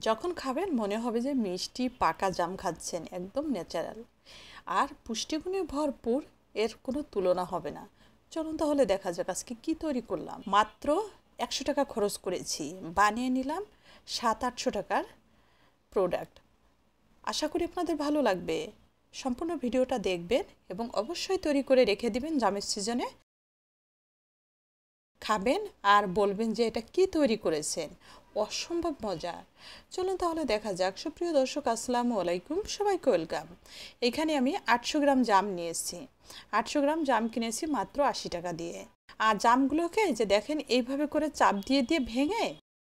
যখন খাবেন মনে হবে যে মিষ্টি পাকা জাম খাচ্ছেন, একদম ন্যাচারাল আর পুষ্টিগুণে ভরপুর, এর কোনো তুলনা হবে না। চলুন তাহলে দেখা যাক আজকে কি তৈরি করলাম। মাত্র 100 টাকা খরচ করেছি, বানিয়ে নিলাম 700-800 টাকার প্রোডাক্ট। আশা করি আপনাদের ভালো লাগবে। সম্পূর্ণ ভিডিওটা দেখবেন এবং অবশ্যই তৈরি করে রেখে দিবেন, জামের সিজনে খাবেন আর বলবেন যে এটা কি তৈরি করেছেন, অসম্ভব মজা। চলুন তাহলে দেখা যাক। সুপ্রিয় দর্শক, আসসালামু আলাইকুম, সবাইকে ওয়েলকাম। এখানে আমি 800 গ্রাম জাম নিয়েছি। 800 গ্রাম জাম কিনেছি মাত্র 80 টাকা দিয়ে। আর জামগুলোকে যে দেখেন এইভাবে করে চাপ দিয়ে দিয়ে ভেঙে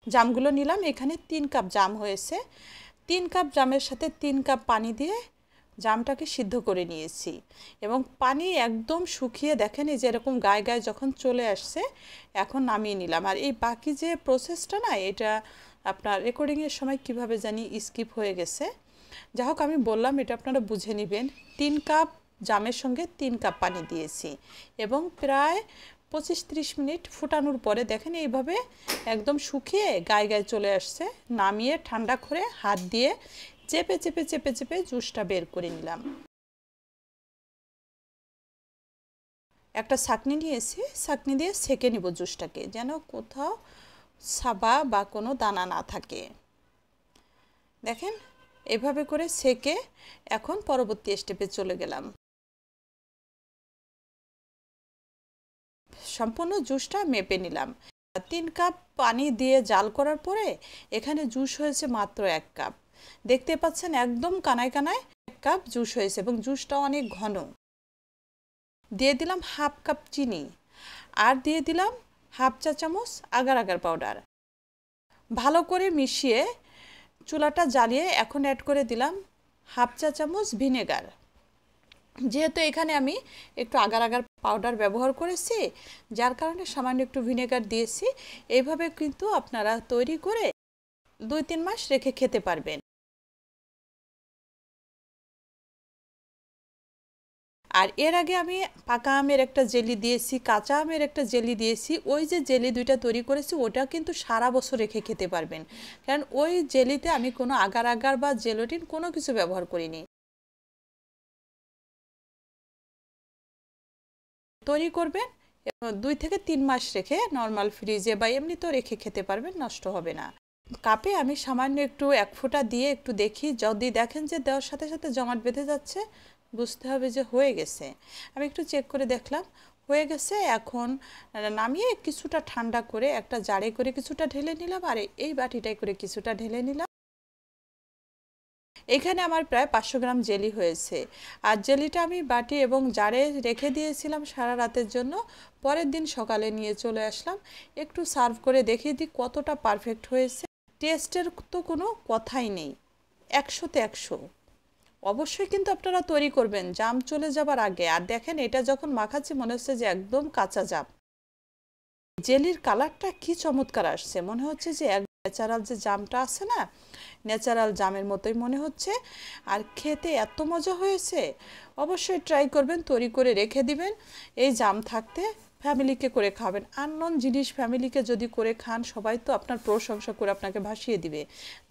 জামগুলো নিলাম। এখানে 3 কাপ জাম হয়েছে। 3 কাপ জামের সাথে 3 কাপ পানি দিয়ে জামটাকে সিদ্ধ করে নিয়েছি এবং পানি একদম শুকিয়ে দেখেন এই যে এরকম গায়ে গায়ে যখন চলে আসছে, এখন নামিয়ে নিলাম। আর এই বাকি যে প্রসেসটা না, এটা আপনার রেকর্ডিংয়ের সময় কিভাবে জানি স্কিপ হয়ে গেছে। যা হোক, আমি বললাম এটা আপনারা বুঝে নেবেন। 3 কাপ জামের সঙ্গে 3 কাপ পানি দিয়েছি এবং প্রায় 25-30 মিনিট ফুটানোর পরে দেখেন এইভাবে একদম শুকিয়ে গায়ে গায়ে চলে আসছে। নামিয়ে ঠান্ডা করে হাত দিয়ে চেপে চেপে চেপে চেপে জুসটা বের করে নিলাম। একটা ছাঁকনি নিয়েছি, ছাঁকনি দিয়ে ছেঁকে নিব জুসটাকে, যেন কোথাও সাবা বা কোনো দানা না থাকে। দেখেন এভাবে করে ছেঁকে এখন পরবর্তী স্টেপে চলে গেলাম। সম্পূর্ণ জুসটা মেপে নিলাম। 3 কাপ পানি দিয়ে জাল করার পরে এখানে জুস হয়েছে মাত্র 1 কাপ। দেখতে পাচ্ছেন একদম কানায় কানায় 1 কাপ জুস হয়েছে এবং জুসটা অনেক ঘন। দিয়ে দিলাম হাফ কাপ চিনি আর দিয়ে দিলাম হাফ চা চামচ আগার আগার পাউডার। ভালো করে মিশিয়ে চুলাটা জ্বালিয়ে এখন অ্যাড করে দিলাম হাফ চা চামচ ভিনেগার। যেহেতু এখানে আমি একটু আগার আগার পাউডার ব্যবহার করেছি, যার কারণে সামান্য একটু ভিনেগার দিয়েছি। এইভাবে কিন্তু আপনারা তৈরি করে 2-3 মাস রেখে খেতে পারবেন। আর এর আগে আমি পাকা আমের একটা জেলি দিয়েছি, কাঁচা আমের একটা জেলি দিয়েছি। ওই যে জেলি দুইটা তৈরি করেছি ওটা কিন্তু সারা বছর রেখে খেতে পারবেন, কারণ ওই জেলিতে আমি কোনো আগার আগার বা জেলোটিন কোনো কিছু ব্যবহার করিনি। তৈরি করবেন 2-3 মাস রেখে নর্মাল ফ্রিজে বা এমনিতেও রেখে খেতে পারবেন, নষ্ট হবে না। কাপে আমি সামান্য একটু 1 ফোঁটা দিয়ে একটু দেখি, যদি দেখেন যে দেওয়ার সাথে সাথে জমাট বেঁধে যাচ্ছে, বুঝতে হবে যে হয়ে গেছে। আমি একটু চেক করে দেখলাম হয়ে গেছে। এখন নামিয়ে কিছুটা ঠান্ডা করে একটা জারে করে কিছুটা ঢেলে নিলাম আর এই বাটিটাই করে কিছুটা ঢেলে নিলাম। এখানে আমার প্রায় 500 গ্রাম জেলি হয়েছে। আর জেলিটা আমি বাটি এবং জারে রেখে দিয়েছিলাম সারা রাতের জন্য। পরের দিন সকালে নিয়ে চলে আসলাম, একটু সার্ভ করে দেখিয়ে দিই কতটা পারফেক্ট হয়েছে। টেস্টের তো কোনো কথাই নেই, 100-তে 100। অবশ্যই কিন্তু আপনারা তৈরি করবেন জাম চলে যাবার আগে। আর দেখেন এটা যখন মাখাচ্ছি মনে হচ্ছে যে একদম কাঁচা জাম। জেলির কালারটা কি চমৎকার আসছে, মনে হচ্ছে যে ন্যাচারাল যে জামটা আছে না, ন্যাচারাল জামের মতোই মনে হচ্ছে। আর খেতে এত মজা হয়েছে। অবশ্যই ট্রাই করবেন, তৈরি করে রেখে দিবেন। এই জাম থাকতে ফ্যামিলিকে করে খাবেন। আননোন জিনিস ফ্যামিলিকে যদি করে খান, সবাই তো আপনার প্রশংসা করে আপনাকে ভাসিয়ে দিবে।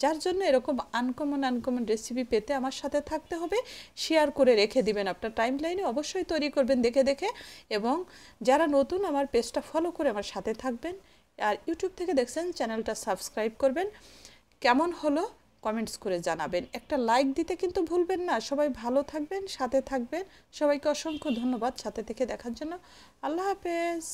যার জন্য এরকম আনকমন রেসিপি পেতে আমার সাথে থাকতে হবে। শেয়ার করে রেখে দিবেন আপনার টাইম লাইনে। অবশ্যই তৈরি করবেন দেখে দেখে। এবং যারা নতুন আমার পেজটা ফলো করে আমার সাথে থাকবেন। আর ইউটিউব থেকে দেখছেন চ্যানেলটা সাবস্ক্রাইব করবেন। কেমন হলো কমেন্টস করে জানাবেন। একটা লাইক দিতে কিন্তু ভুলবেন না। সবাই ভালো থাকবেন, সাথে থাকবেন। সবাইকে অসংখ্য ধন্যবাদ সাথে থেকে দেখার জন্য। আল্লাহ হাফেজ।